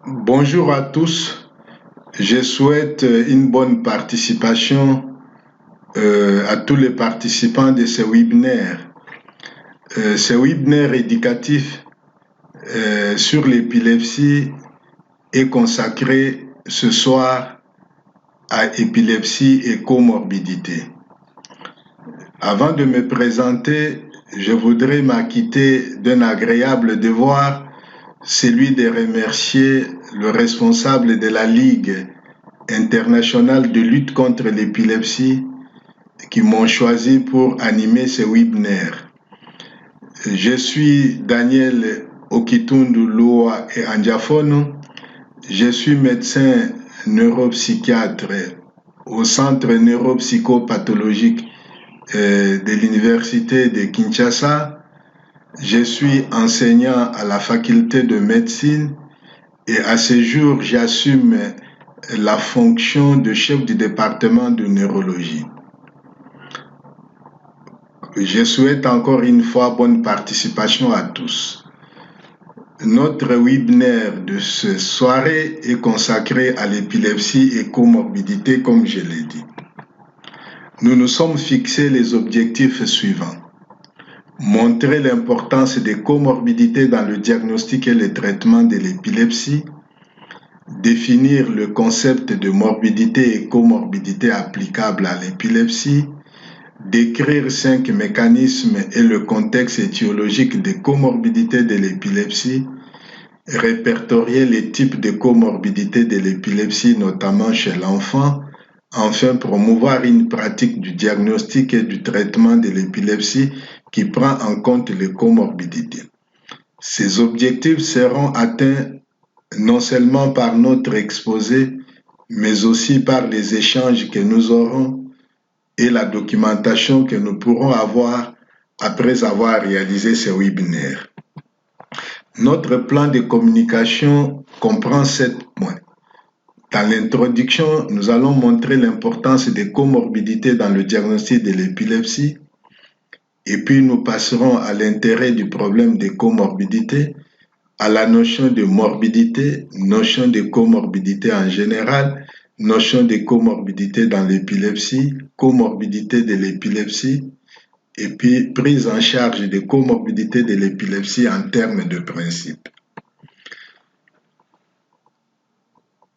Bonjour à tous. Je souhaite une bonne participation à tous les participants de ce webinaire. Ce webinaire éducatif sur l'épilepsie est consacré ce soir à épilepsie et comorbidité. Avant de me présenter, je voudrais m'acquitter d'un agréable devoir, celui de remercier le responsable de la Ligue internationale de lutte contre l'épilepsie qui m'ont choisi pour animer ce webinaire. Je suis Daniel Okitundu Loa et Andiafono. Je suis médecin neuropsychiatre au centre neuropsychopathologique de l'université de Kinshasa. Je suis enseignant à la faculté de médecine et à ce jour, j'assume la fonction de chef du département de neurologie. Je souhaite encore une fois bonne participation à tous. Notre webinaire de ce soirée est consacré à l'épilepsie et comorbidité, comme je l'ai dit. Nous nous sommes fixés les objectifs suivants. Montrer l'importance des comorbidités dans le diagnostic et le traitement de l'épilepsie, définir le concept de morbidité et comorbidité applicable à l'épilepsie, décrire 5 mécanismes et le contexte étiologique des comorbidités de l'épilepsie, répertorier les types de comorbidités de l'épilepsie, notamment chez l'enfant, enfin promouvoir une pratique du diagnostic et du traitement de l'épilepsie qui prend en compte les comorbidités. Ces objectifs seront atteints non seulement par notre exposé, mais aussi par les échanges que nous aurons et la documentation que nous pourrons avoir après avoir réalisé ce webinaire. Notre plan de communication comprend 7 points. Dans l'introduction, nous allons montrer l'importance des comorbidités dans le diagnostic de l'épilepsie et puis nous passerons à l'intérêt du problème des comorbidités, à la notion de morbidité, notion de comorbidité en général, notion de comorbidité dans l'épilepsie, comorbidité de l'épilepsie, et puis prise en charge des comorbidités de l'épilepsie en termes de principe.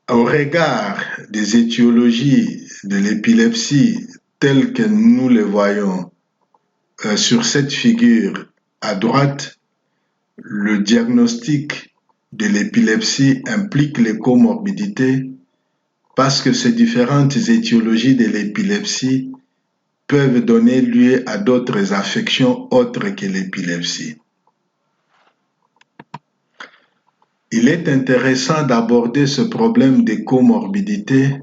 Au regard des étiologies de l'épilepsie telles que nous les voyons sur cette figure à droite, le diagnostic de l'épilepsie implique les comorbidités parce que ces différentes étiologies de l'épilepsie peuvent donner lieu à d'autres affections autres que l'épilepsie. Il est intéressant d'aborder ce problème des comorbidités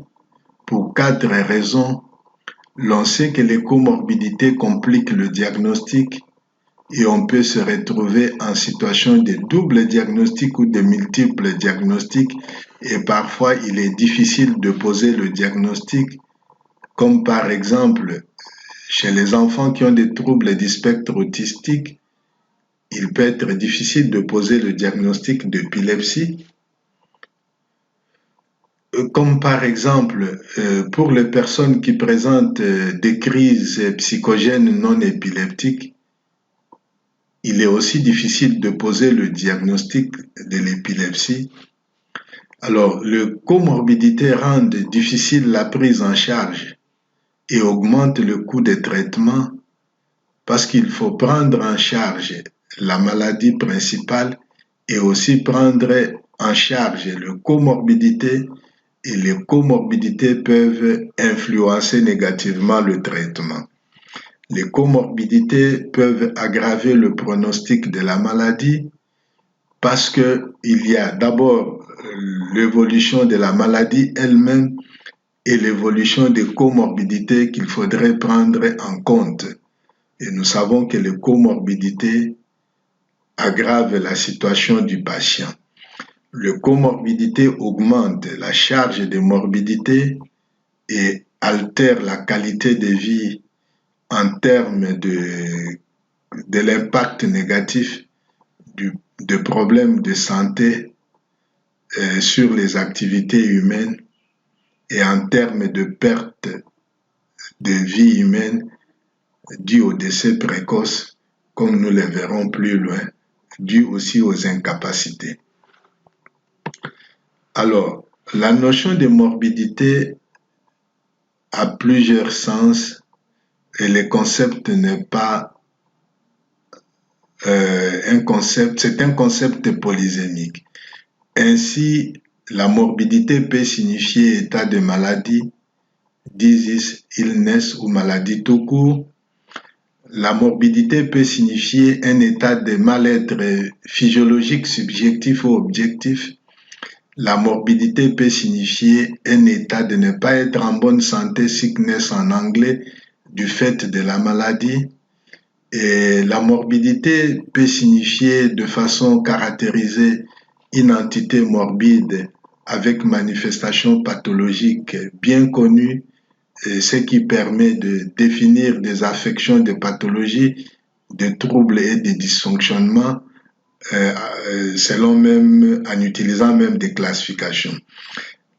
pour 4 raisons. L'on sait que les comorbidités compliquent le diagnostic et on peut se retrouver en situation de double diagnostic ou de multiples diagnostics et parfois il est difficile de poser le diagnostic, comme par exemple chez les enfants qui ont des troubles du spectre autistique, il peut être difficile de poser le diagnostic d'épilepsie, comme par exemple pour les personnes qui présentent des crises psychogènes non épileptiques, il est aussi difficile de poser le diagnostic de l'épilepsie. Alors, les comorbidités rendent difficile la prise en charge et augmentent le coût des traitements parce qu'il faut prendre en charge la maladie principale et aussi prendre en charge les comorbidités et les comorbidités peuvent influencer négativement le traitement. Les comorbidités peuvent aggraver le pronostic de la maladie parce qu'il y a d'abord l'évolution de la maladie elle-même et l'évolution des comorbidités qu'il faudrait prendre en compte. Et nous savons que les comorbidités aggravent la situation du patient. Les comorbidités augmentent la charge de morbidité et altèrent la qualité de vie en termes de l'impact négatif de problèmes de santé sur les activités humaines et en termes de perte de vie humaine due au décès précoce, comme nous le verrons plus loin, due aussi aux incapacités. Alors, la notion de morbidité a plusieurs sens et le concept n'est pas c'est un concept polysémique. Ainsi, la morbidité peut signifier état de maladie, disease, illness ou maladie tout court. La morbidité peut signifier un état de mal-être physiologique, subjectif ou objectif. La morbidité peut signifier un état de ne pas être en bonne santé, sickness en anglais, du fait de la maladie. Et la morbidité peut signifier de façon caractérisée une entité morbide avec manifestation pathologique bien connue, ce qui permet de définir des affections, des pathologies, des troubles et des dysfonctionnements selon même, en utilisant même des classifications.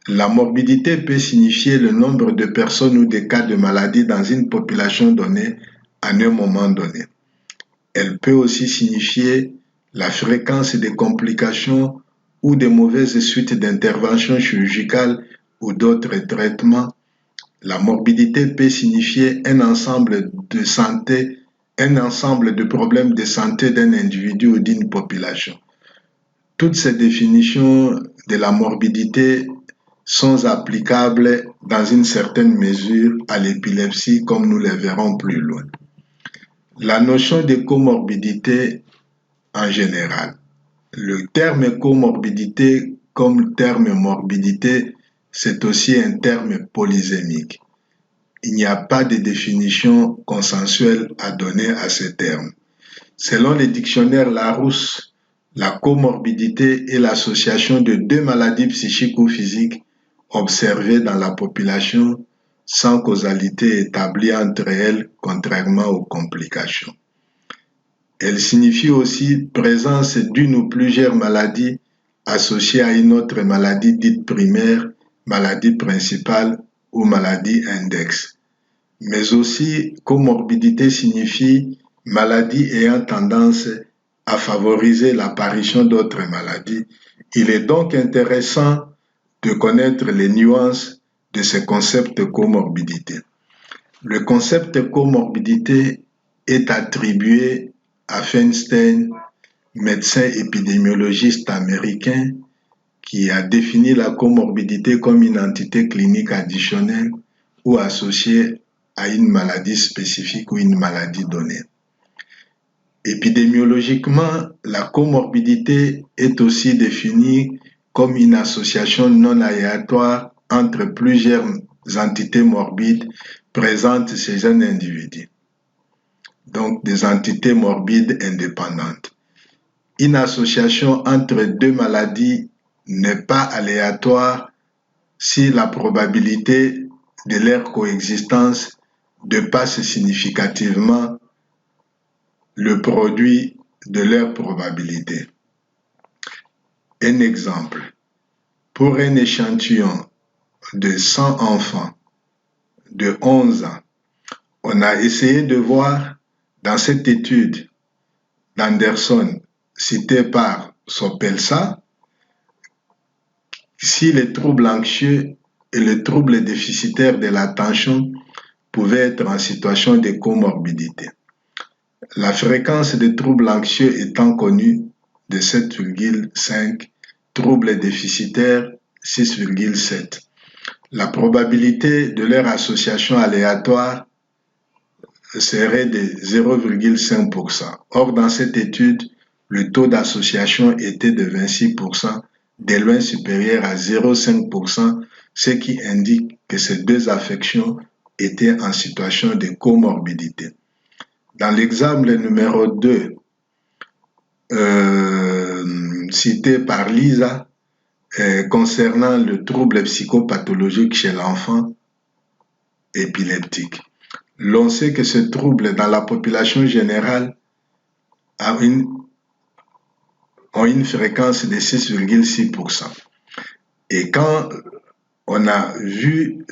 La morbidité peut signifier le nombre de personnes ou des cas de maladie dans une population donnée à un moment donné. Elle peut aussi signifier la fréquence des complications ou des mauvaises suites d'interventions chirurgicales ou d'autres traitements. La morbidité peut signifier un ensemble de santé, un ensemble de problèmes de santé d'un individu ou d'une population. Toutes ces définitions de la morbidité sont applicables dans une certaine mesure à l'épilepsie, comme nous le verrons plus loin. La notion de comorbidité en général. Le terme comorbidité comme terme morbidité, c'est aussi un terme polysémique. Il n'y a pas de définition consensuelle à donner à ce terme. Selon le dictionnaire Larousse, la comorbidité est l'association de deux maladies psychiques ou physiques observées dans la population sans causalité établie entre elles, contrairement aux complications. Elle signifie aussi présence d'une ou plusieurs maladies associées à une autre maladie dite primaire, maladie principale ou maladie index. Mais aussi, comorbidité signifie maladie ayant tendance à favoriser l'apparition d'autres maladies. Il est donc intéressant de connaître les nuances de ce concept de comorbidité. Le concept de comorbidité est attribué à Feinstein, médecin épidémiologiste américain, qui a défini la comorbidité comme une entité clinique additionnelle ou associée à une maladie spécifique ou une maladie donnée. Épidémiologiquement, la comorbidité est aussi définie comme une association non aléatoire entre plusieurs entités morbides présentes chez un individu. Donc des entités morbides indépendantes. Une association entre deux maladies n'est pas aléatoire si la probabilité de leur coexistence dépasse significativement le produit de leur probabilité. Un exemple, pour un échantillon de 100 enfants de 11 ans, on a essayé de voir dans cette étude d'Anderson citée par Sopelsa si les troubles anxieux et les troubles déficitaires de l'attention pouvaient être en situation de comorbidité. La fréquence des troubles anxieux étant connue de 7,5, troubles déficitaires 6,7. La probabilité de leur association aléatoire serait de 0,5%. Or, dans cette étude, le taux d'association était de 26%, de loin supérieur à 0,5%, ce qui indique que ces deux affections étaient en situation de comorbidité. Dans l'exemple numéro 2, cité par Lisa, concernant le trouble psychopathologique chez l'enfant épileptique. L'on sait que ce trouble dans la population générale a une fréquence de 6,6%. Et quand on a vu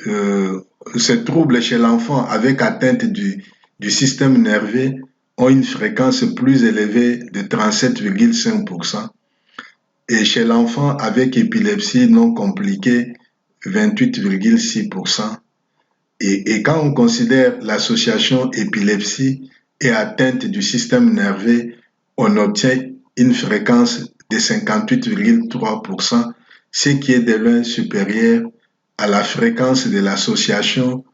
ces troubles chez l'enfant avec atteinte du système nerveux ont une fréquence plus élevée de 37,5%. Et chez l'enfant avec épilepsie non compliquée, 28,6%. Et quand on considère l'association épilepsie et atteinte du système nerveux, on obtient une fréquence de 58,3%, ce qui est de loin supérieur à la fréquence de l'association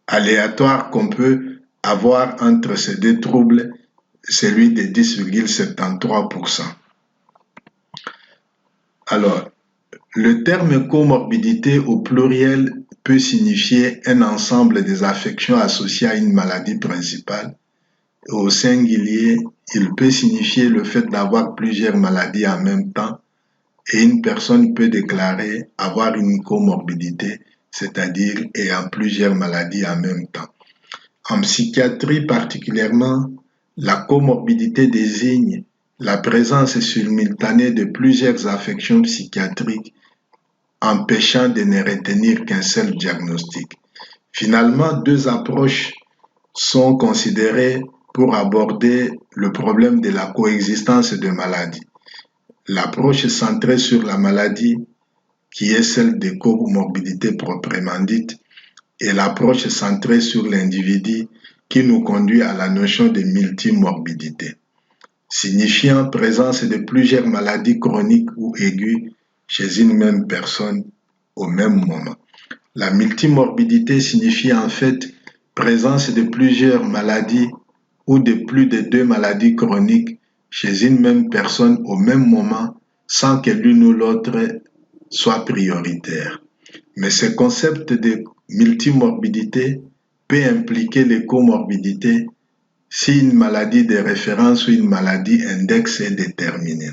aléatoire qu'on peut avoir entre ces deux troubles, celui de 10,73%. Alors, le terme comorbidité au pluriel peut signifier un ensemble des affections associées à une maladie principale. Au singulier, il peut signifier le fait d'avoir plusieurs maladies en même temps et une personne peut déclarer avoir une comorbidité, c'est-à-dire ayant plusieurs maladies en même temps. En psychiatrie particulièrement, la comorbidité désigne la présence simultanée de plusieurs affections psychiatriques empêchant de ne retenir qu'un seul diagnostic. Finalement, deux approches sont considérées pour aborder le problème de la coexistence de maladies. L'approche centrée sur la maladie, qui est celle des comorbidités proprement dites, et l'approche centrée sur l'individu, qui nous conduit à la notion de multimorbidité, signifiant présence de plusieurs maladies chroniques ou aiguës chez une même personne au même moment. La multimorbidité signifie en fait présence de plusieurs maladies ou de plus de deux maladies chroniques chez une même personne au même moment sans que l'une ou l'autre soit prioritaire. Mais ce concept de multimorbidité peut impliquer les comorbidités si une maladie de référence ou une maladie index est déterminée.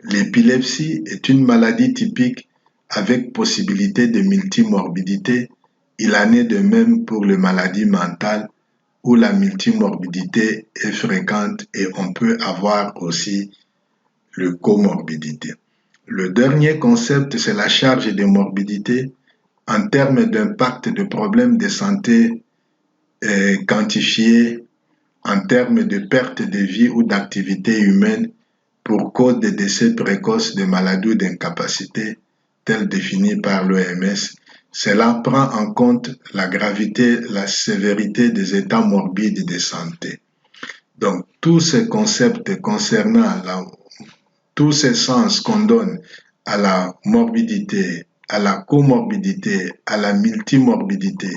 L'épilepsie est une maladie typique avec possibilité de multimorbidité. Il en est de même pour les maladies mentales où la multimorbidité est fréquente et on peut avoir aussi le comorbidité. Le dernier concept, c'est la charge de morbidité en termes d'impact de problèmes de santé quantifiés en termes de perte de vie ou d'activité humaine pour cause de décès précoce de maladies ou d'incapacité, telles définies par l'OMS. Cela prend en compte la gravité, la sévérité des états morbides de santé. Donc, tous ces concepts concernant tous ces sens qu'on donne à la morbidité, à la comorbidité, à la multimorbidité,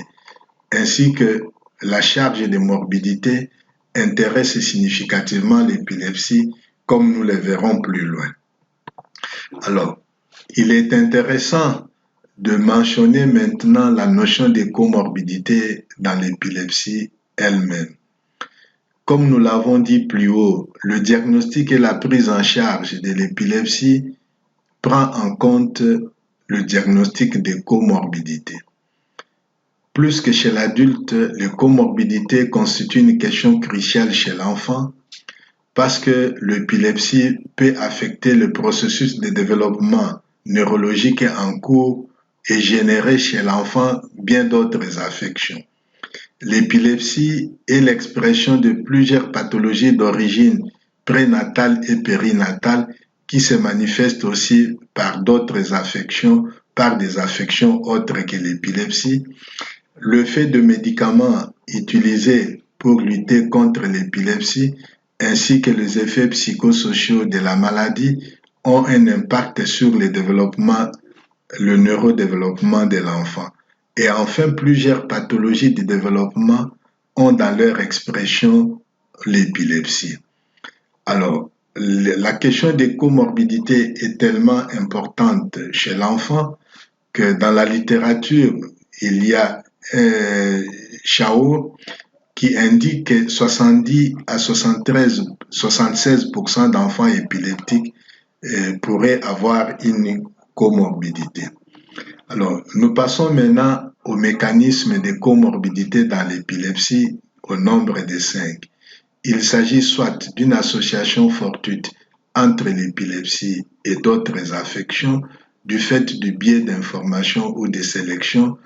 ainsi que la charge de morbidité intéresse significativement l'épilepsie, comme nous le verrons plus loin. Alors, il est intéressant de mentionner maintenant la notion de comorbidité dans l'épilepsie elle-même. Comme nous l'avons dit plus haut, le diagnostic et la prise en charge de l'épilepsie prend en compte le diagnostic de comorbidité. Plus que chez l'adulte, les comorbidités constituent une question cruciale chez l'enfant parce que l'épilepsie peut affecter le processus de développement neurologique en cours et générer chez l'enfant bien d'autres affections. L'épilepsie est l'expression de plusieurs pathologies d'origine prénatale et périnatale qui se manifestent aussi par d'autres affections, par des affections autres que l'épilepsie. Le fait de médicaments utilisés pour lutter contre l'épilepsie ainsi que les effets psychosociaux de la maladie ont un impact sur le neurodéveloppement de l'enfant. Et enfin, plusieurs pathologies du développement ont dans leur expression l'épilepsie. Alors, la question des comorbidités est tellement importante chez l'enfant que dans la littérature, il y a Chao qui indique que 70 à 76% d'enfants épileptiques pourraient avoir une comorbidité. Alors, nous passons maintenant au mécanisme de comorbidité dans l'épilepsie au nombre de 5. Il s'agit soit d'une association fortuite entre l'épilepsie et d'autres affections du fait du biais d'information ou de sélection,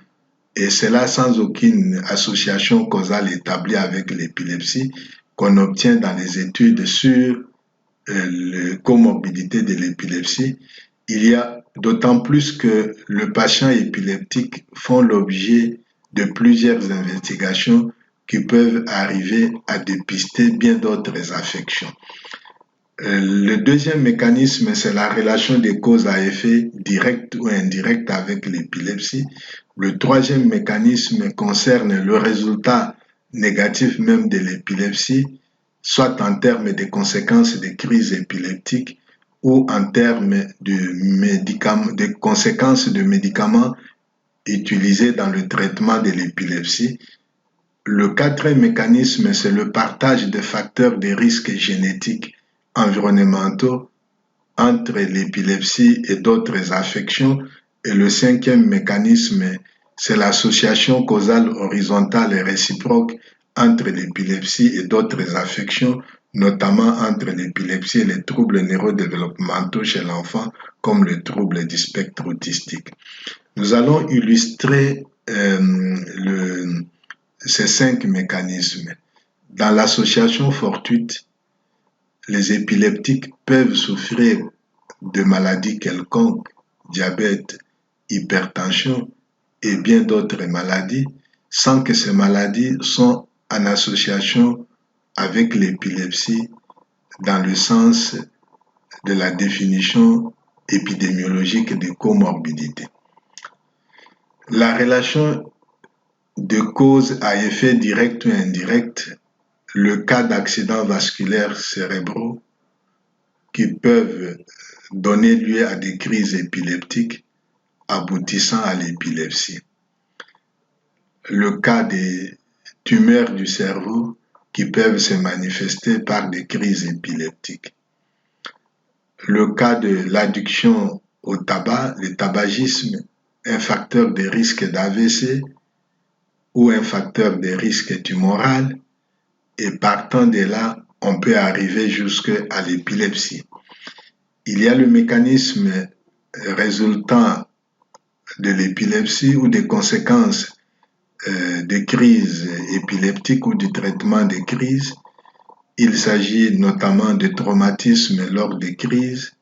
et cela sans aucune association causale établie avec l'épilepsie qu'on obtient dans les études sur les comorbidités de l'épilepsie. Il y a d'autant plus que le patient épileptique font l'objet de plusieurs investigations qui peuvent arriver à dépister bien d'autres affections. Le deuxième mécanisme, c'est la relation des causes à effet direct ou indirect avec l'épilepsie. Le troisième mécanisme concerne le résultat négatif même de l'épilepsie, soit en termes de conséquences des crises épileptiques ou en termes de conséquences de médicaments utilisés dans le traitement de l'épilepsie. Le quatrième mécanisme, c'est le partage des facteurs de risque génétiques environnementaux entre l'épilepsie et d'autres affections. Et le cinquième mécanisme, c'est l'association causale horizontale et réciproque entre l'épilepsie et d'autres affections, notamment entre l'épilepsie et les troubles neurodéveloppementaux chez l'enfant, comme le trouble du spectre autistique. Nous allons illustrer ces 5 mécanismes. Dans l'association fortuite, les épileptiques peuvent souffrir de maladies quelconques, diabète, hypertension et bien d'autres maladies, sans que ces maladies soient en association avec l'épilepsie dans le sens de la définition épidémiologique de comorbidité. La relation de cause à effet direct ou indirect, le cas d'accidents vasculaires cérébraux qui peuvent donner lieu à des crises épileptiques aboutissant à l'épilepsie. Le cas des tumeurs du cerveau qui peuvent se manifester par des crises épileptiques. Le cas de l'addiction au tabac, le tabagisme, un facteur de risque d'AVC ou un facteur de risque tumoral, et partant de là, on peut arriver jusqu'à l'épilepsie. Il y a le mécanisme résultant de l'épilepsie ou des conséquences des crises épileptiques ou du traitement des crises. Il s'agit notamment de traumatismes lors des crises,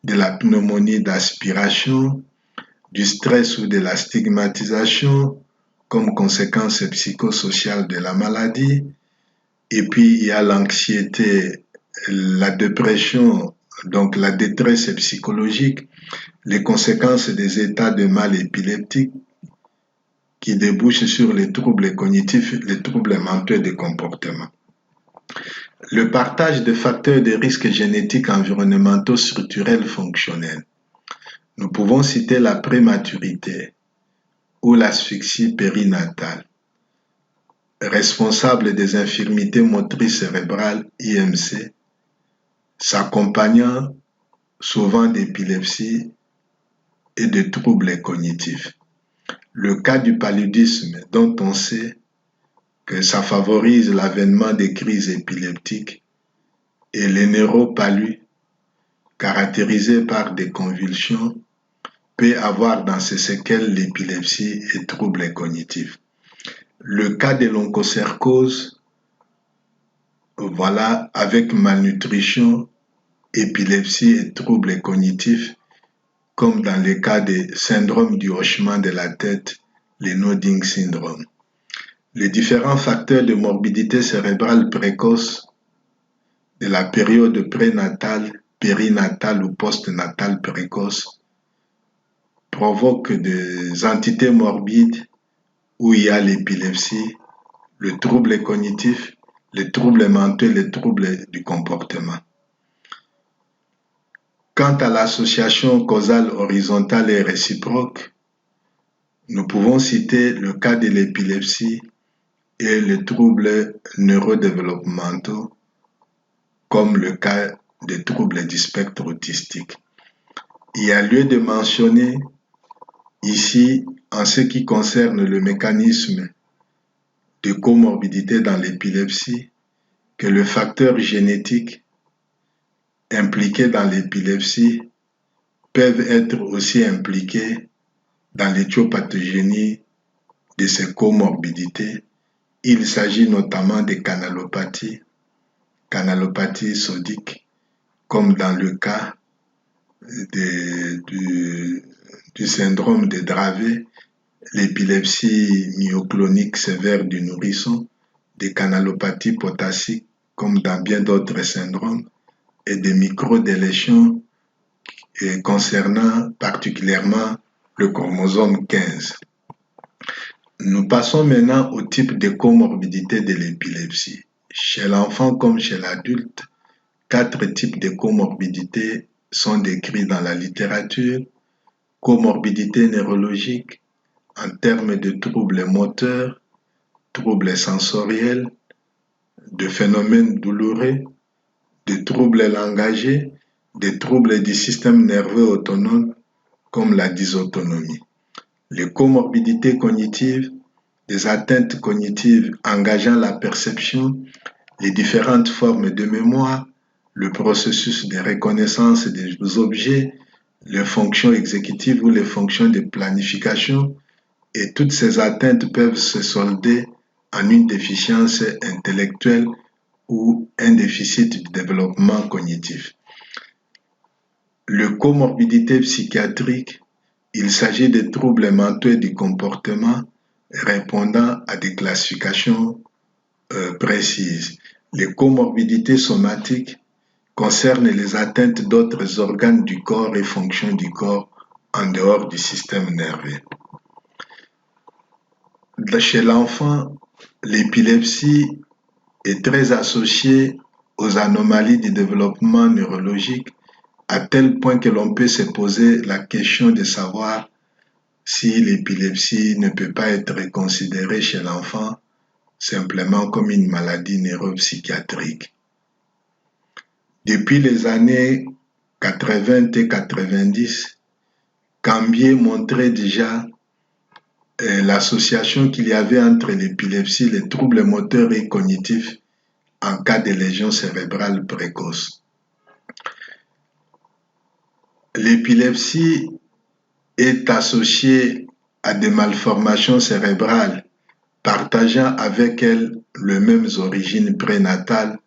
de la pneumonie d'aspiration, du stress ou de la stigmatisation comme conséquence psychosociale de la maladie. Et puis, il y a l'anxiété, la dépression, donc la détresse psychologique, les conséquences des états de mal épileptique qui débouchent sur les troubles cognitifs, les troubles mentaux et de comportement. Le partage de facteurs de risque génétiques environnementaux structurels fonctionnels. Nous pouvons citer la prématurité ou l'asphyxie périnatale, responsable des infirmités motrices cérébrales IMC, s'accompagnant souvent d'épilepsie et de troubles cognitifs. Le cas du paludisme, dont on sait que ça favorise l'avènement des crises épileptiques, et les neuropalus, caractérisés par des convulsions, peut avoir dans ses séquelles l'épilepsie et troubles cognitifs. Le cas de l'onchocercose, voilà, avec malnutrition, épilepsie et troubles cognitifs, comme dans le cas des syndromes du hochement de la tête, les nodding syndrome. Les différents facteurs de morbidité cérébrale précoce de la période prénatale, périnatale ou postnatale précoce provoquent des entités morbides où il y a l'épilepsie, le trouble cognitif, les troubles mentaux, les troubles du comportement. Quant à l'association causale horizontale et réciproque, nous pouvons citer le cas de l'épilepsie et les troubles neurodéveloppementaux, comme le cas des troubles du spectre autistique. Il y a lieu de mentionner ici, en ce qui concerne le mécanisme de comorbidité dans l'épilepsie, que le facteur génétique impliqués dans l'épilepsie peuvent être aussi impliqués dans l'éthiopathogénie de ces comorbidités. Il s'agit notamment des canalopathies sodiques, comme dans le cas du syndrome de Dravet, l'épilepsie myoclonique sévère du nourrisson, des canalopathies potassiques, comme dans bien d'autres syndromes, et des microdélétions concernant particulièrement le chromosome 15. Nous passons maintenant au type de comorbidité de l'épilepsie. Chez l'enfant comme chez l'adulte, 4 types de comorbidités sont décrits dans la littérature. Comorbidité neurologique en termes de troubles moteurs, troubles sensoriels, de phénomènes douloureux, de troubles langagers, des troubles du système nerveux autonome comme la dysautonomie. Les comorbidités cognitives, des atteintes cognitives engageant la perception, les différentes formes de mémoire, le processus de reconnaissance des objets, les fonctions exécutives ou les fonctions de planification, et toutes ces atteintes peuvent se solder en une déficience intellectuelle ou un déficit de développement cognitif. Le comorbidité psychiatrique, il s'agit de troubles mentaux et du comportement répondant à des classifications précises. Les comorbidités somatiques concernent les atteintes d'autres organes du corps et fonctions du corps en dehors du système nerveux. Chez l'enfant, l'épilepsie est très associée aux anomalies du développement neurologique à tel point que l'on peut se poser la question de savoir si l'épilepsie ne peut pas être considérée chez l'enfant simplement comme une maladie neuropsychiatrique. Depuis les années 80 et 90, Cambier montrait déjà l'association qu'il y avait entre l'épilepsie, les troubles moteurs et cognitifs en cas de lésions cérébrales précoces. L'épilepsie est associée à des malformations cérébrales partageant avec elle les mêmes origines prénatales.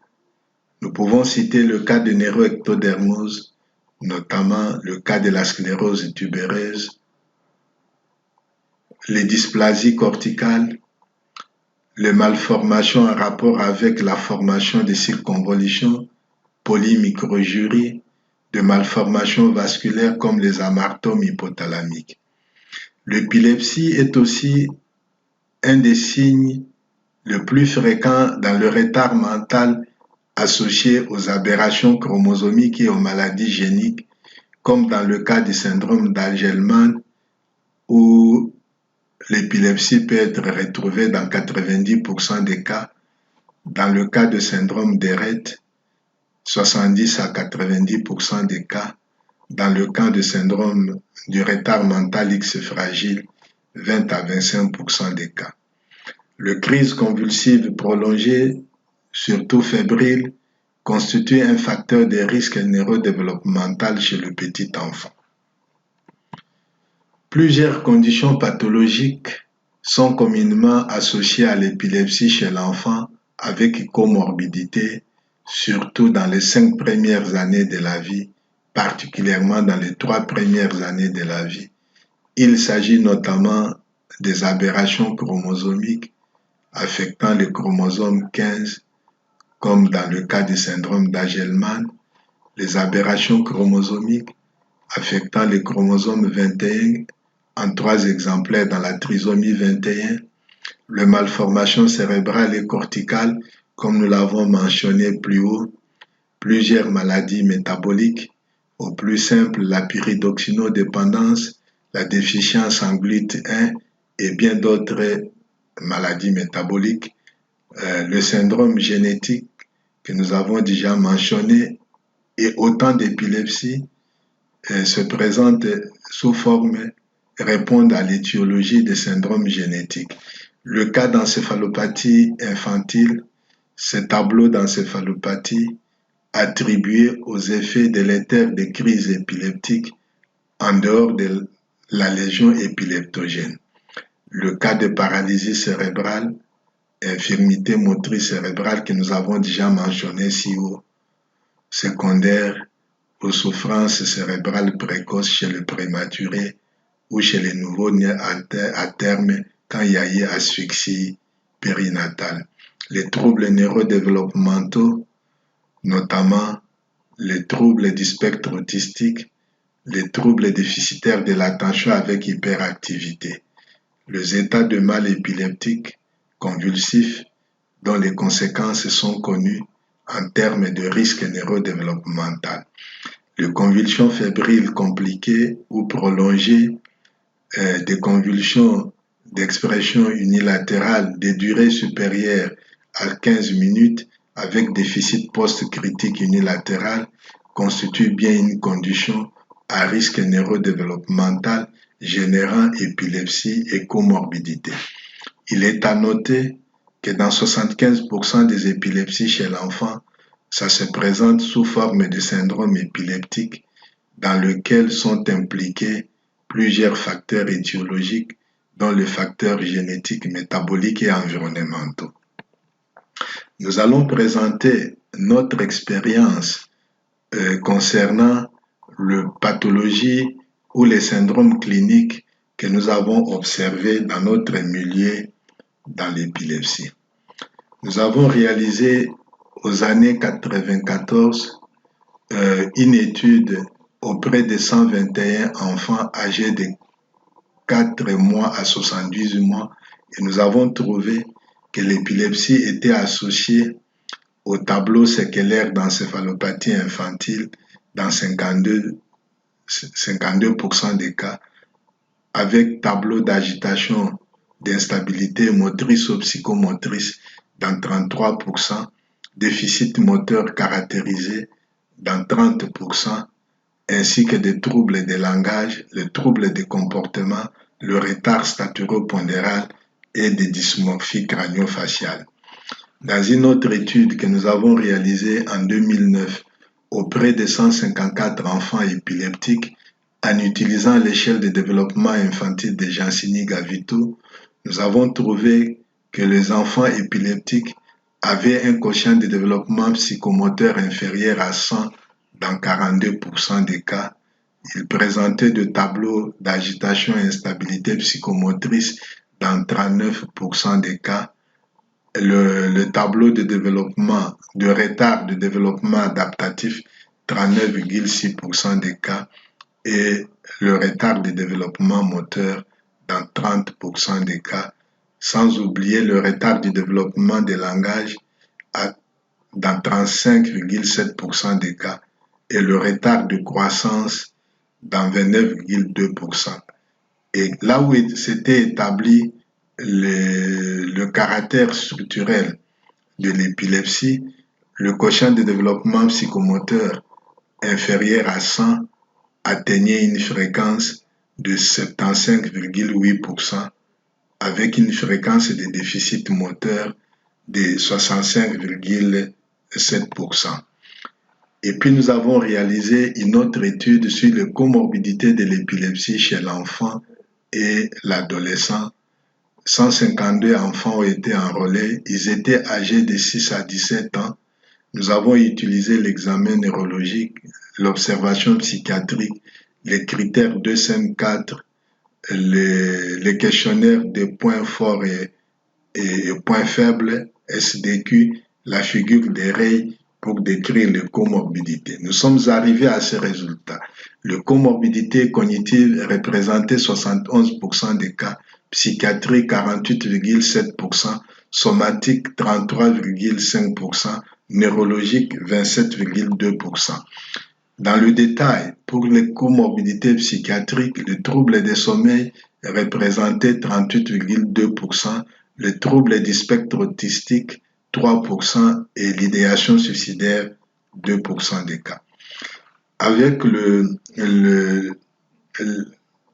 Nous pouvons citer le cas de neuroectodermose, notamment le cas de la sclérose tubereuse, les dysplasies corticales, les malformations en rapport avec la formation des circonvolutions, polymicrogyrie, de malformations vasculaires comme les amartomes hypothalamiques. L'épilepsie est aussi un des signes le plus fréquents dans le retard mental associé aux aberrations chromosomiques et aux maladies géniques, comme dans le cas du syndrome d'Angelman, où l'épilepsie peut être retrouvée dans 90% des cas. Dans le cas de syndrome d'Ereth, 70 à 90% des cas. Dans le cas de syndrome du retard mental X fragile, 20 à 25% des cas. Le crise convulsive prolongée, surtout fébrile, constitue un facteur de risque neurodéveloppemental chez le petit enfant. Plusieurs conditions pathologiques sont communément associées à l'épilepsie chez l'enfant avec comorbidité, surtout dans les 5 premières années de la vie, particulièrement dans les 3 premières années de la vie. Il s'agit notamment des aberrations chromosomiques affectant le chromosome 15, comme dans le cas du syndrome d'Angelman, les aberrations chromosomiques affectant le chromosome 21 en 3 exemplaires dans la trisomie 21, les malformations cérébrales et corticales, comme nous l'avons mentionné plus haut, plusieurs maladies métaboliques, au plus simple la pyridoxinodépendance, la déficience en GLUT1 et bien d'autres maladies métaboliques, le syndrome génétique que nous avons déjà mentionné et autant d'épilepsies se présentent sous forme répondent à l'étiologie des syndromes génétiques. Le cas d'encéphalopathie infantile, ces tableaux d'encéphalopathie attribués aux effets délétères des crises épileptiques en dehors de la légion épileptogène. Le cas de paralysie cérébrale, infirmité motrice cérébrale que nous avons déjà mentionné si haut, secondaire aux souffrances cérébrales précoces chez le prématuré ou chez les nouveaux-nés à terme quand il y a eu asphyxie périnatale. Les troubles neurodéveloppementaux, notamment les troubles du spectre autistique, les troubles déficitaires de l'attention avec hyperactivité, les états de mal épileptique convulsif dont les conséquences sont connues en termes de risque neurodéveloppemental. Les convulsions fébriles compliquées ou prolongées, des convulsions d'expression unilatérale de durée supérieure à 15 minutes avec déficit post-critique unilatéral constituent bien une condition à risque neurodéveloppemental générant épilepsie et comorbidité. Il est à noter que dans 75% des épilepsies chez l'enfant, ça se présente sous forme de syndrome épileptique dans lequel sont impliqués plusieurs facteurs étiologiques, dont les facteurs génétiques, métaboliques et environnementaux. Nous allons présenter notre expérience concernant la pathologie ou les syndromes cliniques que nous avons observés dans notre milieu dans l'épilepsie. Nous avons réalisé aux années 94 une étude auprès de 121 enfants âgés de 4 mois à 78 mois et nous avons trouvé que l'épilepsie était associée au tableau séquelaire d'encéphalopathie infantile dans 52% des cas, avec tableau d'agitation, d'instabilité motrice ou psychomotrice dans 33%, déficit moteur caractérisé dans 30%, ainsi que des troubles de langage, le trouble de comportement, le retard staturo-pondéral et des dysmorphies crânio-faciales. Dans une autre étude que nous avons réalisée en 2009 auprès de 154 enfants épileptiques, en utilisant l'échelle de développement infantile de Jansini-Gavito, nous avons trouvé que les enfants épileptiques avaient un quotient de développement psychomoteur inférieur à 100 dans 42% des cas. Ils présentaient des tableaux d'agitation et instabilité psychomotrice dans 39% des cas. Le tableau de développement, de retard de développement adaptatif, 39,6% des cas, et le retard de développement moteur dans 30% des cas, sans oublier le retard du développement des langages dans 35,7% des cas et le retard de croissance dans 29,2%. Et là où s'était établi le caractère structurel de l'épilepsie, le quotient de développement psychomoteur inférieur à 100 atteignait une fréquence de 75,8% avec une fréquence de déficit moteur de 65,7%. Et puis nous avons réalisé une autre étude sur les comorbidités de l'épilepsie chez l'enfant et l'adolescent. 152 enfants ont été enrôlés, ils étaient âgés de 6 à 17 ans. Nous avons utilisé l'examen neurologique, l'observation psychiatrique, les critères 2-4, les questionnaires des points forts et points faibles, SDQ, la figure des rayes pour décrire les comorbidités. Nous sommes arrivés à ces résultats. Les comorbidités cognitives représentaient 71% des cas, psychiatrie 48,7%, somatique 33,5%, neurologique 27,2%. Dans le détail, pour les comorbidités psychiatriques, le trouble des sommeils représentait 38,2%, le trouble du spectre autistique 3% et l'idéation suicidaire 2% des cas. Avec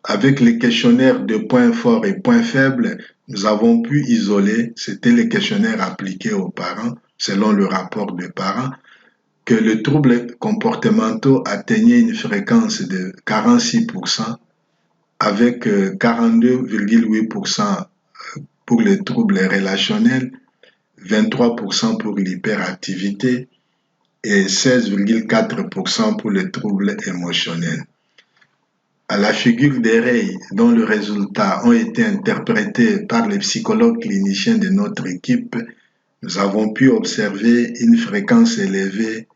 avec les questionnaires de points forts et points faibles, nous avons pu isoler, c'était les questionnaires appliqués aux parents selon le rapport des parents, que les troubles comportementaux atteignaient une fréquence de 46%, avec 42,8% pour les troubles relationnels, 23% pour l'hyperactivité et 16,4% pour les troubles émotionnels. À la figure des règles dont les résultats ont été interprétés par les psychologues cliniciens de notre équipe, nous avons pu observer une fréquence élevée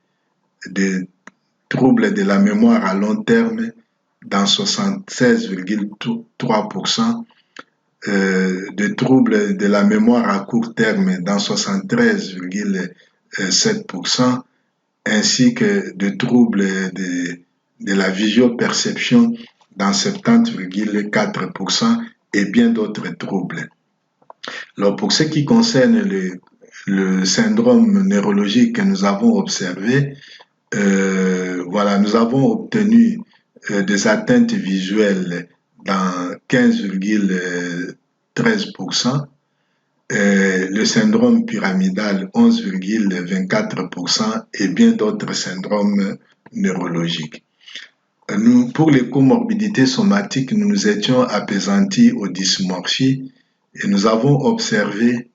de troubles de la mémoire à long terme dans 76,3%, de troubles de la mémoire à court terme dans 73,7%, ainsi que de troubles de la visuoperception dans 70,4% et bien d'autres troubles. Alors pour ce qui concerne le syndrome neurologique que nous avons observé, nous avons obtenu des atteintes visuelles dans 15,13%, le syndrome pyramidal 11,24% et bien d'autres syndromes neurologiques. Pour les comorbidités somatiques, nous nous étions appesantis aux dysmorphies et nous avons observé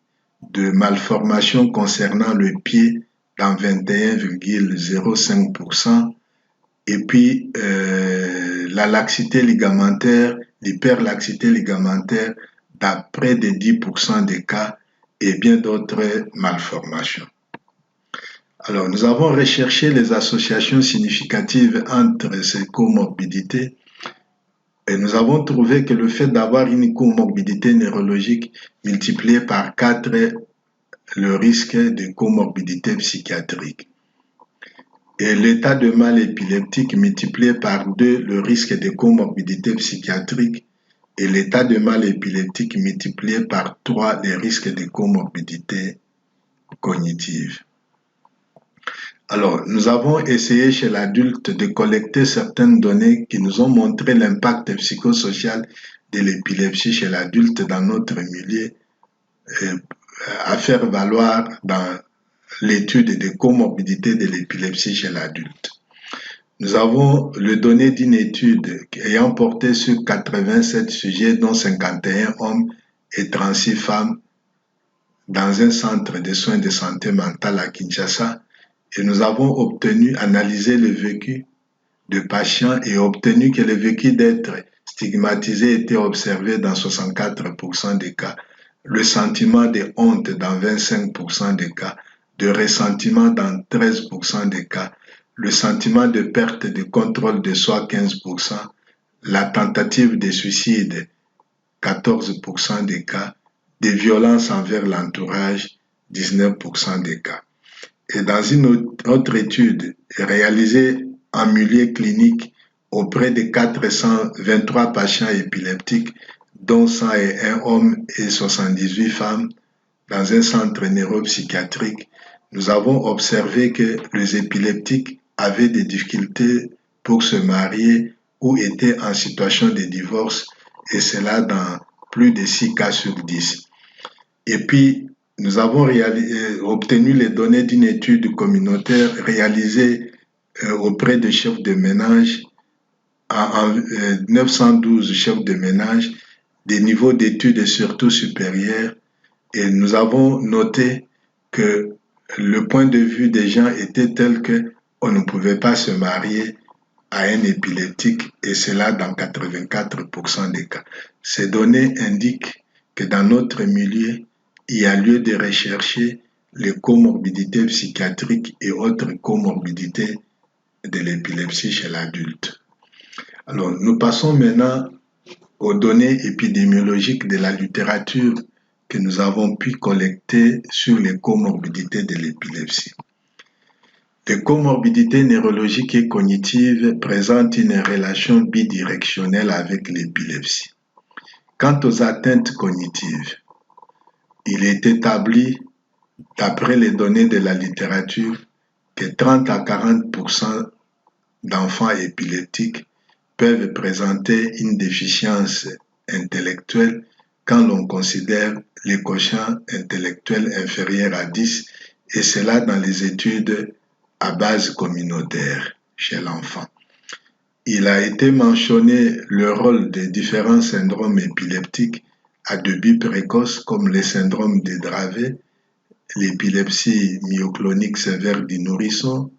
de malformations concernant le pied dans 21,05%, et puis la laxité ligamentaire, l'hyperlaxité ligamentaire dans près de 10% des cas et bien d'autres malformations. Alors, nous avons recherché les associations significatives entre ces comorbidités et nous avons trouvé que le fait d'avoir une comorbidité neurologique multipliait par 4 le risque de comorbidité psychiatrique. Et l'état de mal épileptique multiplié par 2 le risque de comorbidité psychiatrique et l'état de mal épileptique multiplié par 3 les risques de comorbidité cognitive. Alors, nous avons essayé chez l'adulte de collecter certaines données qui nous ont montré l'impact psychosocial de l'épilepsie chez l'adulte dans notre milieu à faire valoir dans l'étude des comorbidités de l'épilepsie chez l'adulte. Nous avons le donné d'une étude ayant porté sur 87 sujets, dont 51 hommes et 36 femmes, dans un centre de soins de santé mentale à Kinshasa, et nous avons analysé le vécu de patients et obtenu que le vécu d'être stigmatisé était observé dans 64% des cas, le sentiment de honte dans 25% des cas, de ressentiment dans 13% des cas, le sentiment de perte de contrôle de soi 15%, la tentative de suicide 14% des cas, des violences envers l'entourage 19% des cas. Et dans une autre étude réalisée en milieu clinique auprès de 423 patients épileptiques, dont 101 hommes et 78 femmes, dans un centre neuropsychiatrique, nous avons observé que les épileptiques avaient des difficultés pour se marier ou étaient en situation de divorce, et cela dans plus de 6 cas sur 10. Et puis, nous avons obtenu les données d'une étude communautaire réalisée auprès de chefs de ménage, en 912 chefs de ménage, des niveaux d'études surtout supérieurs, et nous avons noté que le point de vue des gens était tel qu'on ne pouvait pas se marier à un épileptique, et cela dans 84% des cas. Ces données indiquent que dans notre milieu, il y a lieu de rechercher les comorbidités psychiatriques et autres comorbidités de l'épilepsie chez l'adulte. Alors, nous passons maintenant aux données épidémiologiques de la littérature que nous avons pu collecter sur les comorbidités de l'épilepsie. Les comorbidités neurologiques et cognitives présentent une relation bidirectionnelle avec l'épilepsie. Quant aux atteintes cognitives, il est établi, d'après les données de la littérature, que 30 à 40% d'enfants épileptiques peuvent présenter une déficience intellectuelle quand l'on considère les quotients intellectuels inférieurs à 10, et cela dans les études à base communautaire chez l'enfant. Il a été mentionné le rôle des différents syndromes épileptiques à début précoce comme le syndrome de Dravet, l'épilepsie myoclonique sévère du nourrisson,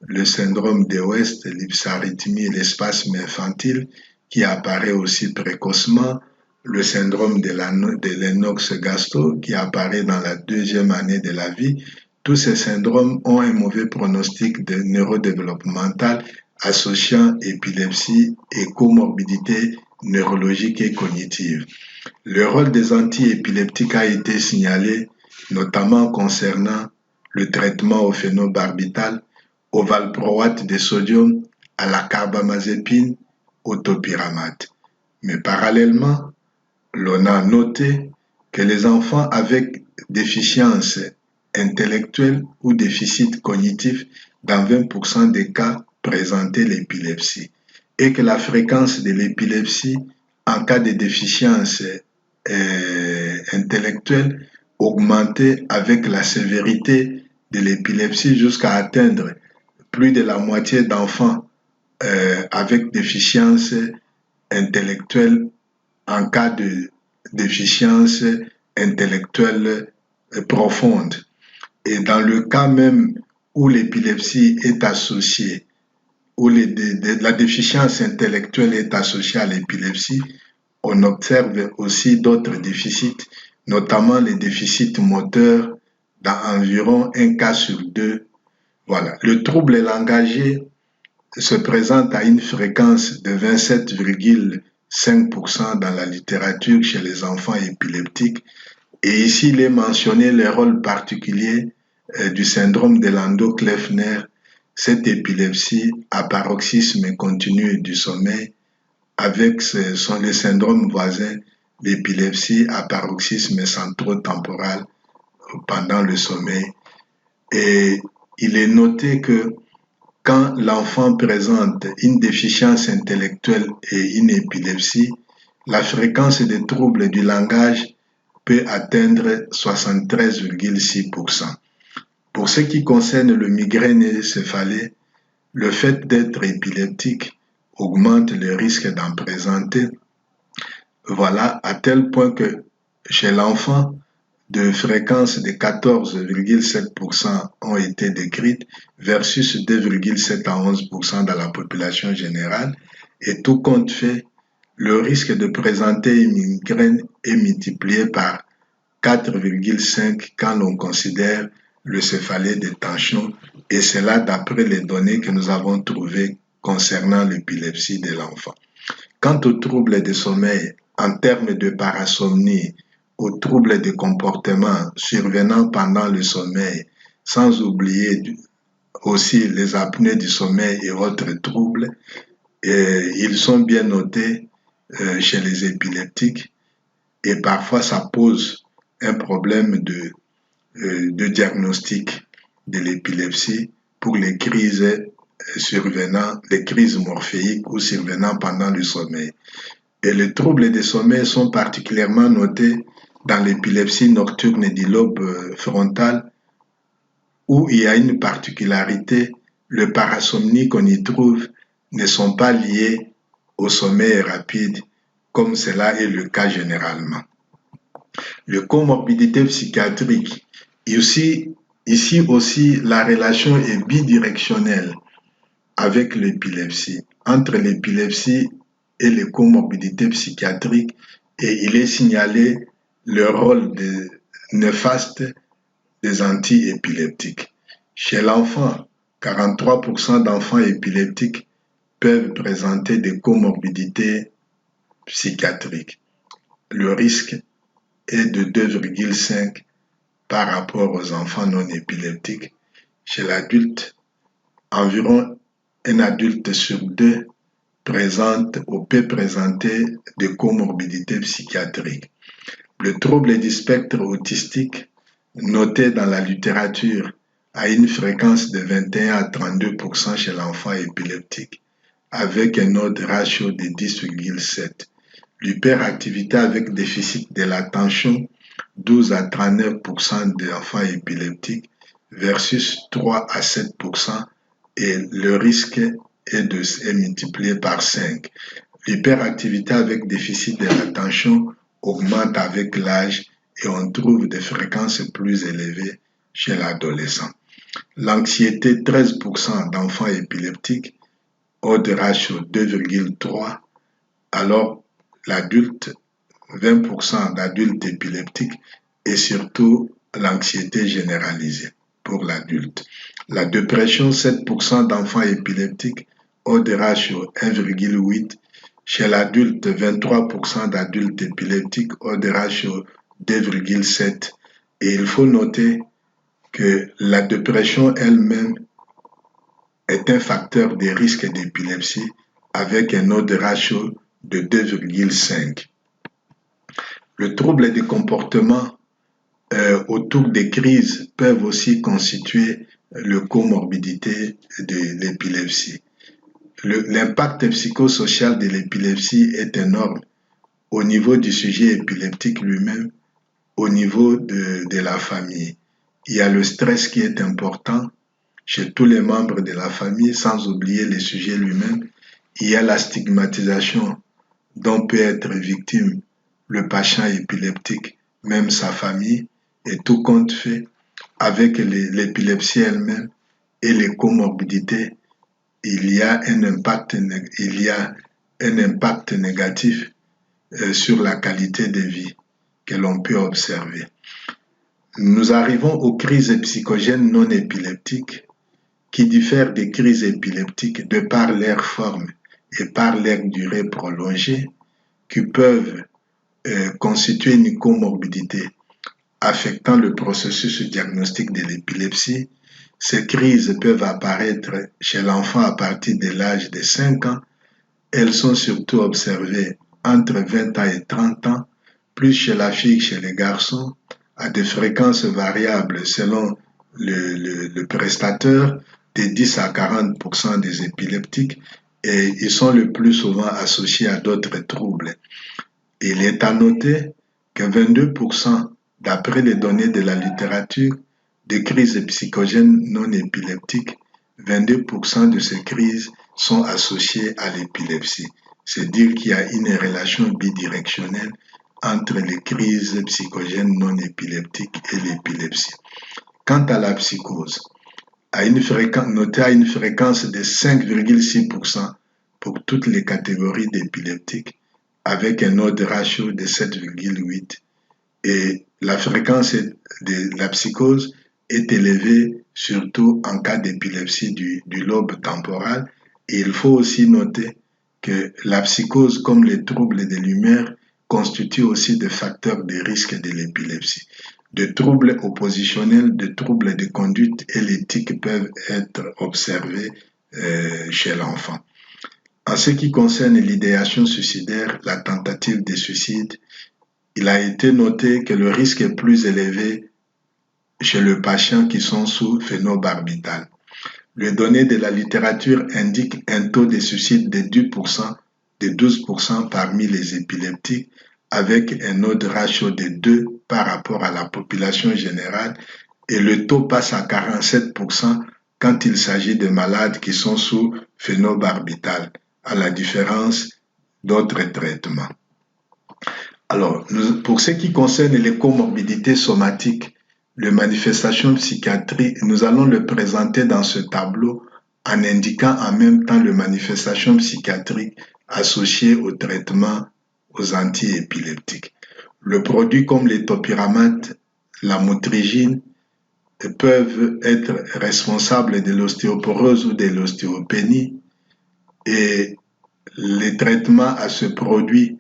le syndrome de West, l'hypsarythmie et l'espasme infantile qui apparaît aussi précocement, le syndrome de Lennox-Gastaut qui apparaît dans la deuxième année de la vie. Tous ces syndromes ont un mauvais pronostic de neurodéveloppemental associant épilepsie et comorbidité neurologique et cognitive. Le rôle des antiépileptiques a été signalé notamment concernant le traitement au phénobarbital, au valproate de sodium, à la carbamazépine, au topiramate. Mais parallèlement, l'on a noté que les enfants avec déficience intellectuelle ou déficit cognitif, dans 20% des cas, présentaient l'épilepsie et que la fréquence de l'épilepsie en cas de déficience intellectuelle augmentait avec la sévérité de l'épilepsie jusqu'à atteindre plus de la moitié d'enfants avec déficience intellectuelle en cas de déficience intellectuelle profonde. Et dans le cas même où l'épilepsie est associée, où la déficience intellectuelle est associée à l'épilepsie, on observe aussi d'autres déficits, notamment les déficits moteurs dans environ un cas sur deux. Voilà. Le trouble langagier se présente à une fréquence de 27,5% dans la littérature chez les enfants épileptiques. Et ici, il est mentionné le rôle particulier du syndrome de Landau-Kleffner, cette épilepsie à paroxysme continu du sommeil, avec les syndromes voisins, l'épilepsie à paroxysme centro-temporal pendant le sommeil. Et il est noté que quand l'enfant présente une déficience intellectuelle et une épilepsie, la fréquence des troubles du langage peut atteindre 73,6%. Pour ce qui concerne le migraine et céphalée, le fait d'être épileptique augmente le risque d'en présenter. Voilà, à tel point que chez l'enfant, de fréquences de 14,7% ont été décrites versus 2,7 à 11% dans la population générale. Et tout compte fait, le risque de présenter une migraine est multiplié par 4,5 quand l'on considère le céphalée de tension, et cela d'après les données que nous avons trouvées concernant l'épilepsie de l'enfant. Quant aux troubles de sommeil, en termes de parasomnie, aux troubles de comportement survenant pendant le sommeil, sans oublier aussi les apnées du sommeil et autres troubles, ils sont bien notés chez les épileptiques et parfois ça pose un problème de diagnostic de l'épilepsie pour les crises survenant, les crises morphéiques ou survenant pendant le sommeil. Et les troubles de sommeil sont particulièrement notés dans l'épilepsie nocturne du lobe frontal, où il y a une particularité, le parasomnie qu'on y trouve ne sont pas liés au sommeil rapide, comme cela est le cas généralement. Les comorbidités psychiatriques, ici aussi la relation est bidirectionnelle avec l'épilepsie, entre l'épilepsie et les comorbidités psychiatriques, et il est signalé le rôle néfaste des antiépileptiques. Chez l'enfant, 43% d'enfants épileptiques peuvent présenter des comorbidités psychiatriques. Le risque est de 2,5 par rapport aux enfants non épileptiques. Chez l'adulte, environ un adulte sur deux présente ou peut présenter des comorbidités psychiatriques. Le trouble du spectre autistique, noté dans la littérature à une fréquence de 21 à 32% chez l'enfant épileptique, avec un ordre ratio de 10,7. L'hyperactivité avec déficit de l'attention, 12 à 39% d'enfants épileptiques, versus 3 à 7% et le risque est multiplié par 5. L'hyperactivité avec déficit de l'attention augmente avec l'âge et on trouve des fréquences plus élevées chez l'adolescent. L'anxiété, 13% d'enfants épileptiques, odd ratio 2,3, alors l'adulte, 20% d'adultes épileptiques et surtout l'anxiété généralisée pour l'adulte. La dépression, 7% d'enfants épileptiques, odd ratio 1,8. Chez l'adulte, 23% d'adultes épileptiques, odd ratio 2,7. Et il faut noter que la dépression elle-même est un facteur de risque d'épilepsie avec un odd ratio de 2,5. Le trouble des comportements autour des crises peuvent aussi constituer le comorbidité de l'épilepsie. L'impact psychosocial de l'épilepsie est énorme au niveau du sujet épileptique lui-même, au niveau de la famille. Il y a le stress qui est important chez tous les membres de la famille, sans oublier le sujet lui-même. Il y a la stigmatisation dont peut être victime le patient épileptique, même sa famille, et tout compte fait, avec l'épilepsie elle-même et les comorbidités, il y a un impact négatif sur la qualité de vie que l'on peut observer. Nous arrivons aux crises psychogènes non épileptiques qui diffèrent des crises épileptiques de par leur forme et par leur durée prolongée, qui peuvent constituer une comorbidité affectant le processus diagnostique de l'épilepsie. Ces crises peuvent apparaître chez l'enfant à partir de l'âge de 5 ans. Elles sont surtout observées entre 20 ans et 30 ans, plus chez la fille que chez les garçons, à des fréquences variables selon le prestateur, de 10 à 40% des épileptiques, et ils sont le plus souvent associés à d'autres troubles. Il est à noter que 22%, d'après les données de la littérature, des crises psychogènes non épileptiques, 22% de ces crises sont associées à l'épilepsie. C'est dire qu'il y a une relation bidirectionnelle entre les crises psychogènes non épileptiques et l'épilepsie. Quant à la psychose, notée à une fréquence de 5,6% pour toutes les catégories d'épileptiques, avec un odd ratio de 7,8, et la fréquence de la psychose est élevée surtout en cas d'épilepsie du lobe temporal. Et il faut aussi noter que la psychose, comme les troubles de l'humeur, constituent aussi des facteurs de risque de l'épilepsie. De troubles oppositionnels, de troubles de conduite et l'éthique peuvent être observés chez l'enfant. En ce qui concerne l'idéation suicidaire, la tentative de suicide, il a été noté que le risque est plus élevé chez les patients qui sont sous phénobarbital. Les données de la littérature indiquent un taux de suicide de 12% parmi les épileptiques, avec un odd ratio de 2 par rapport à la population générale, et le taux passe à 47% quand il s'agit de malades qui sont sous phénobarbital, à la différence d'autres traitements. Alors, pour ce qui concerne les comorbidités somatiques, les manifestations psychiatriques, nous allons le présenter dans ce tableau en indiquant en même temps les manifestations psychiatriques associées au traitement aux antiépileptiques. Le produit comme les topiramate, la motrigine peuvent être responsables de l'ostéoporose ou de l'ostéopénie, et les traitements à ce produit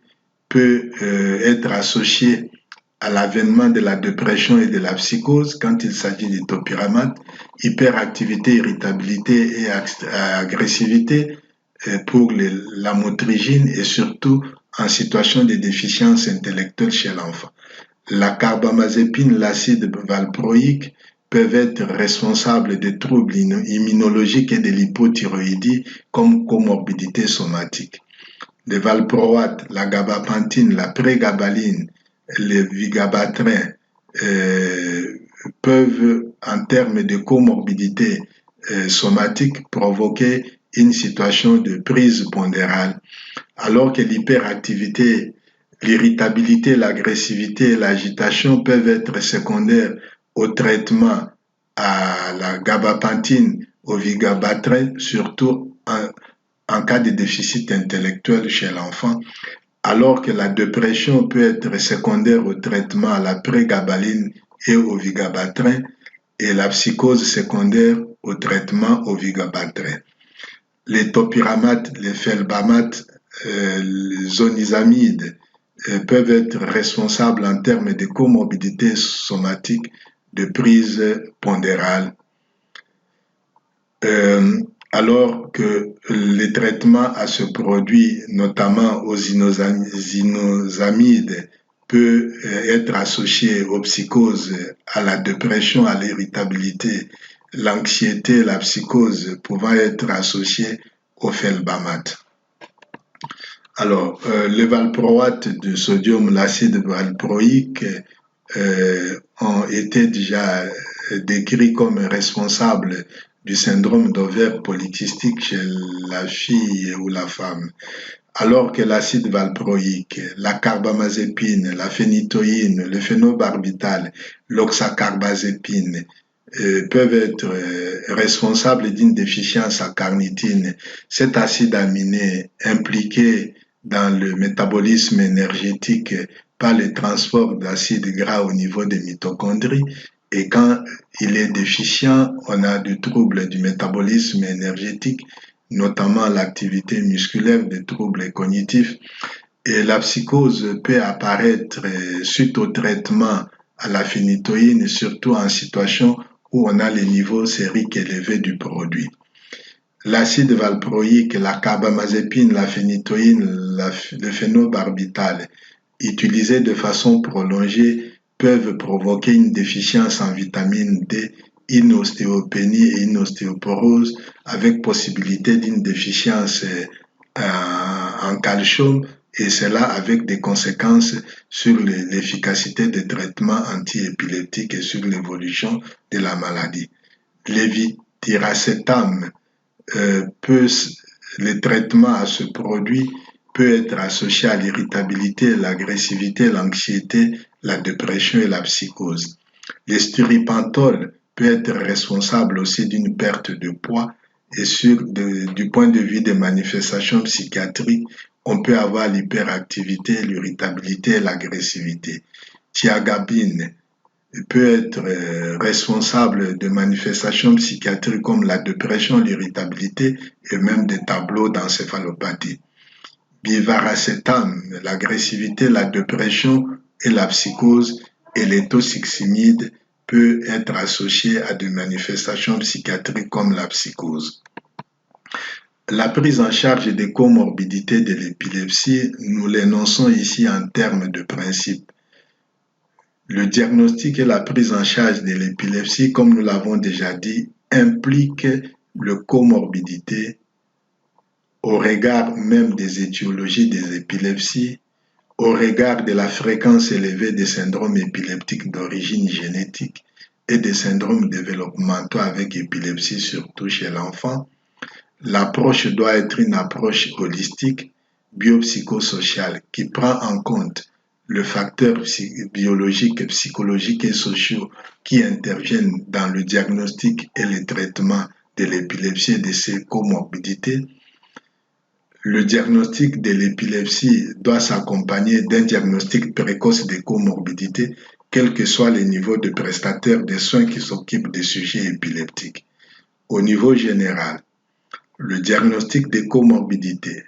peut être associé à l'avènement de la dépression et de la psychose quand il s'agit du topiramate, hyperactivité, irritabilité et agressivité pour la motrigine et surtout en situation de déficience intellectuelle chez l'enfant. La carbamazépine, l'acide valproïque peuvent être responsables de troubles immunologiques et de l'hypothyroïdie comme comorbidité somatique. Le valproate, la gabapentine, la prégabaline, les vigabatrin peuvent en termes de comorbidité somatique, provoquer une situation de prise pondérale, alors que l'hyperactivité, l'irritabilité, l'agressivité et l'agitation peuvent être secondaires au traitement à la gabapentine, au vigabatrin, surtout en cas de déficit intellectuel chez l'enfant, alors que la dépression peut être secondaire au traitement à la prégabaline et au vigabatrin et la psychose secondaire au traitement au vigabatrin. Les topiramates, les phelbamates, les zonizamides peuvent être responsables en termes de comorbidité somatique de prise pondérale, euh, alors que les traitements à ce produit, notamment aux inosamides, peut être associé aux psychoses, à la dépression, à l'irritabilité, l'anxiété, la psychose pouvant être associées au phelbamate. Alors, le valproate de sodium, l'acide valproïque, ont été déjà décrits comme responsables du syndrome d'ovaire polycystique chez la fille ou la femme, alors que l'acide valproïque, la carbamazépine, la phénitoïne, le phénobarbital, l'oxacarbazépine peuvent être responsables d'une déficience à carnitine, cet acide aminé impliqué dans le métabolisme énergétique par le transport d'acides gras au niveau des mitochondries. Et quand il est déficient, on a du trouble du métabolisme énergétique, notamment l'activité musculaire, des troubles cognitifs. Et la psychose peut apparaître suite au traitement à la phénitoïne, surtout en situation où on a les niveaux sériques élevés du produit. L'acide valproïque, la carbamazépine, la phénitoïne, le phénobarbital, utilisés de façon prolongée, peuvent provoquer une déficience en vitamine D, une ostéopénie et une ostéoporose, avec possibilité d'une déficience en calcium, et cela avec des conséquences sur l'efficacité des traitements antiépileptiques et sur l'évolution de la maladie. Lévétiracétam le traitement à ce produit peut être associé à l'irritabilité, l'agressivité, l'anxiété, la dépression et la psychose. L'esturipantol peut être responsable aussi d'une perte de poids et du point de vue des manifestations psychiatriques, on peut avoir l'hyperactivité, l'irritabilité et l'agressivité. Thiagabine peut être responsable de manifestations psychiatriques comme la dépression, l'irritabilité et même des tableaux d'encéphalopathie. Bivaracétam, l'agressivité, la dépression et la psychose, et l'étosuximide peut être associé à des manifestations psychiatriques comme la psychose. La prise en charge des comorbidités de l'épilepsie, nous l'énonçons ici en termes de principe. Le diagnostic et la prise en charge de l'épilepsie, comme nous l'avons déjà dit, implique le comorbidité au regard même des étiologies des épilepsies, au regard de la fréquence élevée des syndromes épileptiques d'origine génétique et des syndromes développementaux avec épilepsie, surtout chez l'enfant. L'approche doit être une approche holistique, biopsychosociale, qui prend en compte le facteur biologique, psychologique et sociaux qui interviennent dans le diagnostic et le traitement de l'épilepsie et de ses comorbidités. Le diagnostic de l'épilepsie doit s'accompagner d'un diagnostic précoce des comorbidités, quel que soit le niveau de prestataire des soins qui s'occupent des sujets épileptiques. Au niveau général, le diagnostic des comorbidités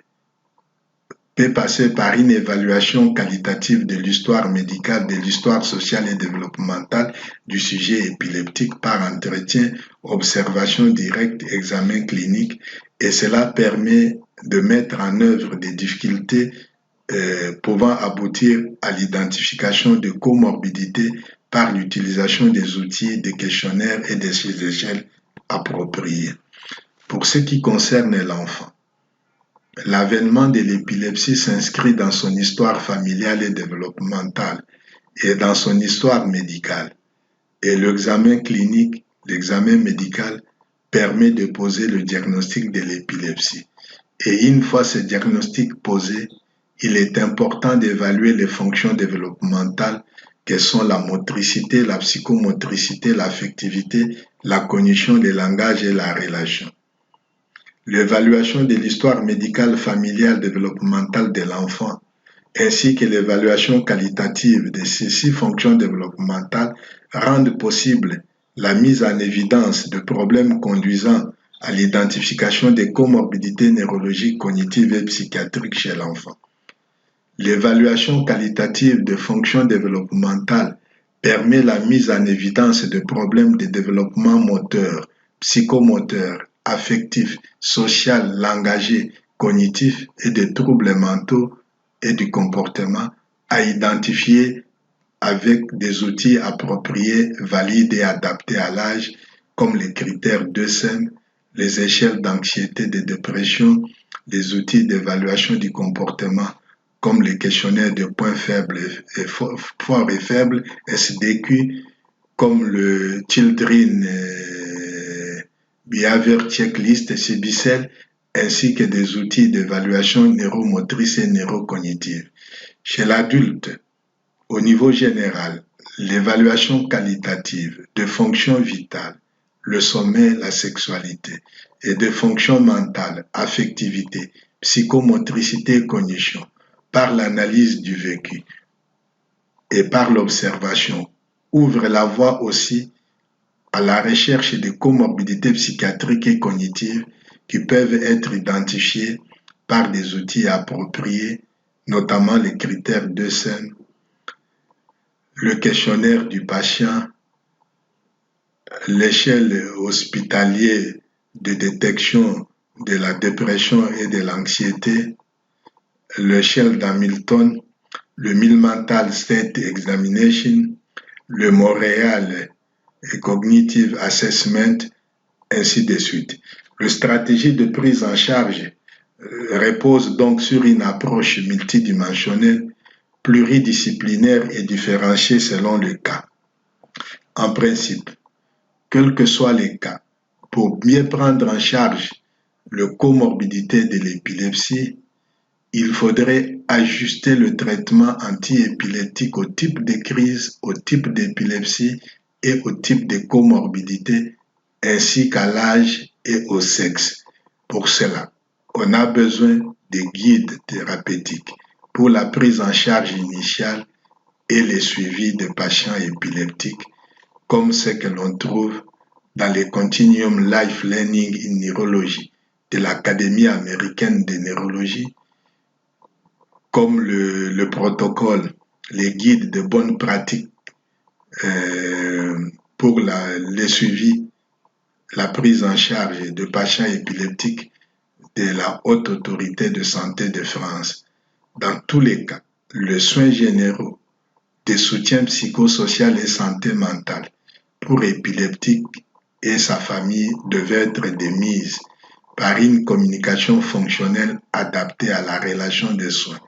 peut passer par une évaluation qualitative de l'histoire médicale, de l'histoire sociale et développementale du sujet épileptique par entretien, observation directe, examen clinique, et cela permet de mettre en œuvre des difficultés pouvant aboutir à l'identification de comorbidités par l'utilisation des outils, des questionnaires et des échelles appropriées. Pour ce qui concerne l'enfant, l'avènement de l'épilepsie s'inscrit dans son histoire familiale et développementale et dans son histoire médicale. Et l'examen clinique, l'examen médical permet de poser le diagnostic de l'épilepsie. Et une fois ce diagnostic posé, il est important d'évaluer les fonctions développementales que sont la motricité, la psychomotricité, l'affectivité, la cognition des langages et la relation. L'évaluation de l'histoire médicale familiale développementale de l'enfant ainsi que l'évaluation qualitative de ces 6 fonctions développementales rendent possible la mise en évidence de problèmes conduisant à l'identification des comorbidités neurologiques, cognitives et psychiatriques chez l'enfant. L'évaluation qualitative des fonctions développementales permet la mise en évidence de problèmes de développement moteur, psychomoteur, affectif, social, langagier, cognitif et de troubles mentaux et du comportement à identifier avec des outils appropriés, valides et adaptés à l'âge, comme les critères DSM, les échelles d'anxiété et de dépression, les outils d'évaluation du comportement, comme les questionnaires de points faibles et forts et faibles, SDQ, comme le Children Behavior Checklist, CBCL, ainsi que des outils d'évaluation neuromotrice et neurocognitive. Chez l'adulte, au niveau général, l'évaluation qualitative de fonctions vitales, le sommeil, la sexualité, et de fonctions mentales, affectivité, psychomotricité et cognition, par l'analyse du vécu et par l'observation, ouvre la voie aussi à la recherche de comorbidités psychiatriques et cognitives qui peuvent être identifiées par des outils appropriés, notamment les critères DSM, le questionnaire du patient, l'échelle hospitalière de détection de la dépression et de l'anxiété, l'échelle d'Hamilton, le Mental State Examination, le Montréal Cognitive Assessment, ainsi de suite. La stratégie de prise en charge repose donc sur une approche multidimensionnelle, pluridisciplinaire et différenciée selon le cas. En principe, quels que soient les cas, pour bien prendre en charge la comorbidité de l'épilepsie, il faudrait ajuster le traitement antiépileptique au type de crise, au type d'épilepsie et au type de comorbidité, ainsi qu'à l'âge et au sexe. Pour cela, on a besoin de guides thérapeutiques pour la prise en charge initiale et le suivi des patients épileptiques, comme ce que l'on trouve dans le Continuum Life Learning in Neurology de l'Académie américaine de neurologie, comme le protocole, les guides de bonnes pratiques pour le suivi, la prise en charge de patients épileptiques de la Haute Autorité de Santé de France. Dans tous les cas, les soins généraux de soutien psychosocial et santé mentale pour épileptiques et sa famille devaient être de mise par une communication fonctionnelle adaptée à la relation des soins,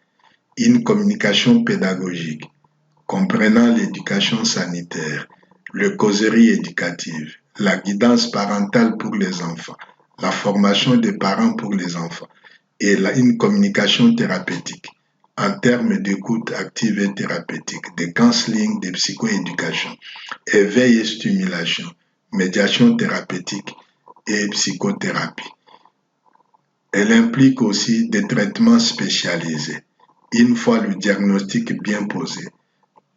une communication pédagogique comprenant l'éducation sanitaire, le causerie éducative, la guidance parentale pour les enfants, la formation des parents pour les enfants et une communication thérapeutique en termes d'écoute active et thérapeutique, de counseling, de psychoéducation, éveil et stimulation, médiation thérapeutique et psychothérapie. Elle implique aussi des traitements spécialisés. Une fois le diagnostic bien posé,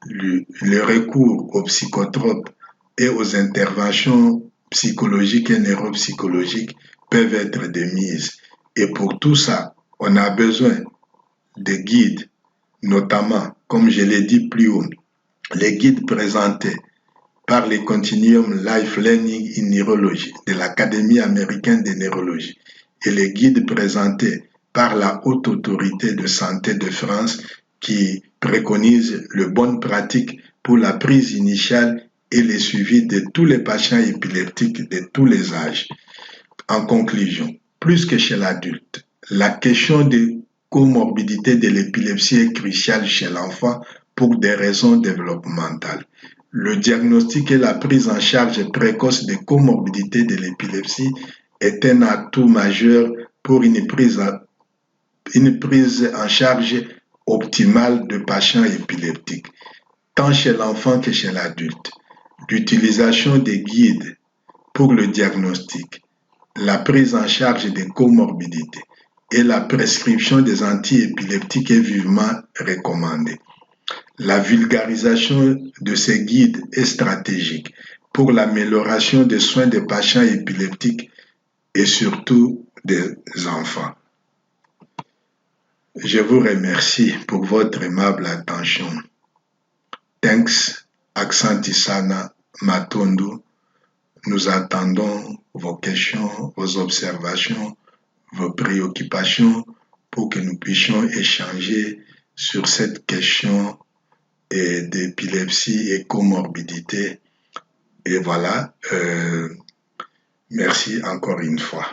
le recours aux psychotropes et aux interventions psychologiques et neuropsychologiques peuvent être de mise. Et pour tout ça, on a besoin de guides, notamment, comme je l'ai dit plus haut, les guides présentés par le Continuum Life Learning in Neurology de l'Académie américaine de neurologie et les guides présentés par la Haute Autorité de Santé de France qui préconise les bonnes pratiques pour la prise initiale et le suivi de tous les patients épileptiques de tous les âges. En conclusion, plus que chez l'adulte, la question de comorbidité de l'épilepsie est cruciale chez l'enfant pour des raisons développementales. Le diagnostic et la prise en charge précoce des comorbidités de l'épilepsie est un atout majeur pour une prise en charge optimale de patients épileptiques, tant chez l'enfant que chez l'adulte. L'utilisation des guides pour le diagnostic, la prise en charge des comorbidités et la prescription des antiépileptiques est vivement recommandée. La vulgarisation de ces guides est stratégique pour l'amélioration des soins des patients épileptiques et surtout des enfants. Je vous remercie pour votre aimable attention. Thanks, Aksantisana Matondo. Nous attendons vos questions, vos observations, vos préoccupations pour que nous puissions échanger sur cette question d'épilepsie et comorbidité. Et voilà, merci encore une fois.